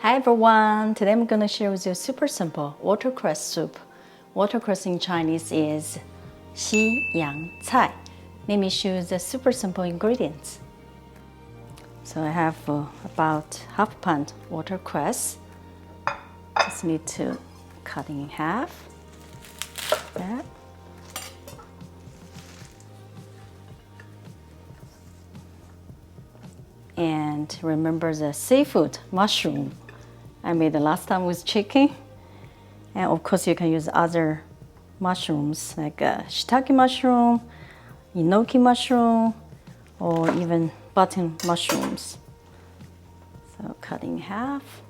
Hi everyone! Today I'm going to share with you super simple watercress soup. Watercress in Chinese is 西洋菜. Let me show you the super simple ingredients. So I have about half pound watercress. Just need to cut in half. That. And remember the seafood mushroom I made the last time with chicken. And of course you can use other mushrooms like shiitake mushroom, enoki mushroom, or even button mushrooms. So cut in half.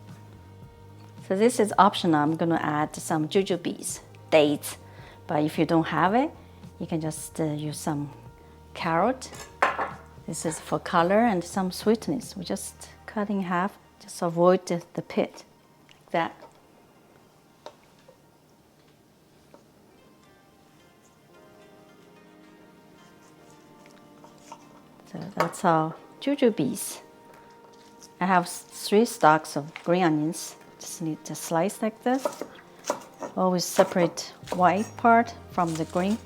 So this is optional. I'm gonna add some jujubes, dates. But if you don't have it, you can just use some carrot. This is for color and some sweetness. We just cut in half, just avoid the pit, like that. So that's our jujubes. I have 3 stalks of green onions. Just need to slice like this. Always separate white part from the green.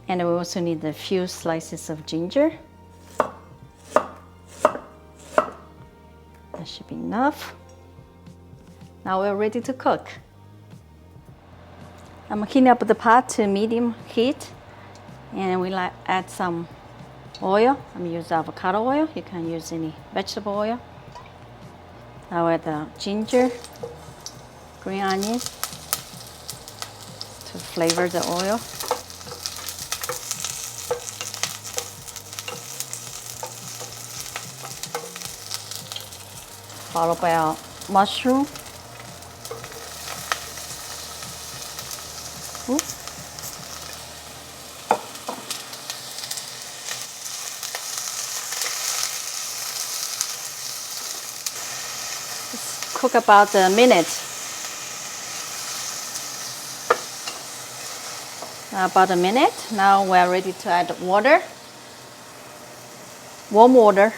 And we also need a few slices of ginger. That should be enough. Now we're ready to cook. I'm heating up the pot to medium heat, and we'll add some oil. I'm using avocado oil. You can use any vegetable oil. I'll add the ginger, green onion to flavor the oil. Followed by our mushroom. Oops. Just cook about a minute. About a minute. Now we're ready to add water. Warm water.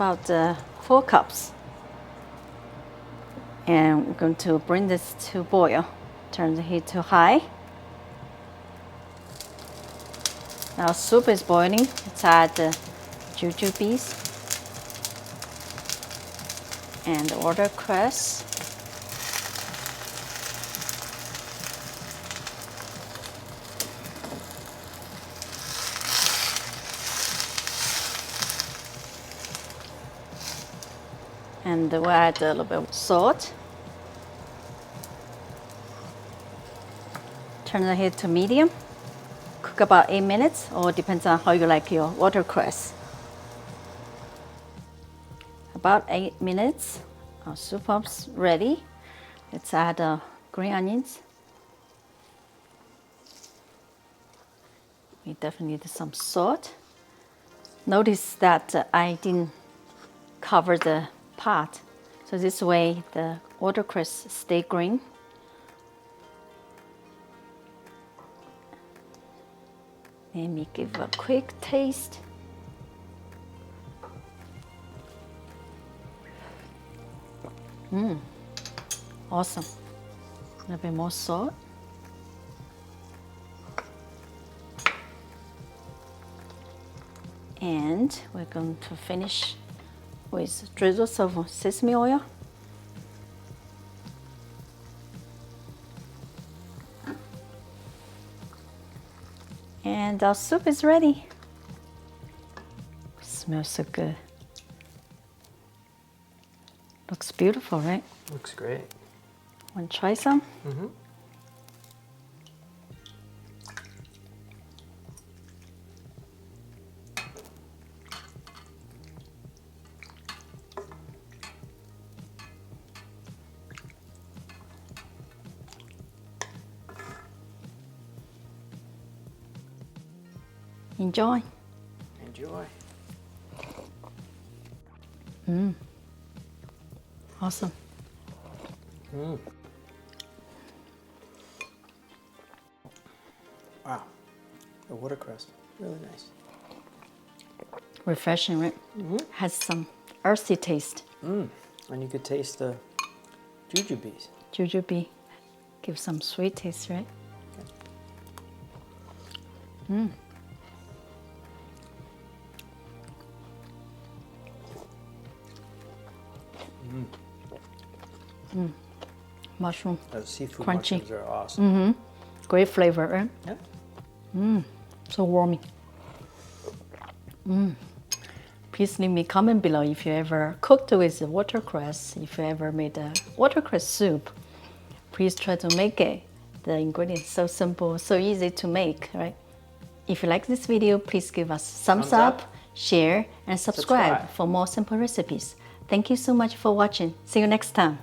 About 4 cups. And we're going to bring this to boil. Turn the heat to high. Now soup is boiling. Let's add the jujubes and watercress. And we'll add a little bit of salt. Turn the heat to medium. Cook about 8 minutes, or depends on how you like your watercress. About 8 minutes. Our soup is ready. Let's add green onions. We definitely need some salt. Notice that I didn't cover the pot, so this way the watercress stay green. Let me give a quick taste. Awesome. A little bit more salt. And we're going to finish with drizzles of sesame oil. And our soup is ready. Smells so good. Looks beautiful, right? Looks great. Want to try some? Mm-hmm. Enjoy. Enjoy. Awesome. Wow. The watercress, really nice. Refreshing, right? Has some earthy taste. And you could taste the jujubes. Jujube gives some sweet taste, right? Mushroom. Those seafood Crunchy. mushrooms are awesome. Great flavor, right? Yeah. So warming. Please leave me a comment below if you ever cooked with watercress, if you ever made a watercress soup. Please try to make it. The ingredients so simple, so easy to make, right? If you like this video, please give us thumbs up, share, and subscribe for more simple recipes. Thank you so much for watching. See you next time.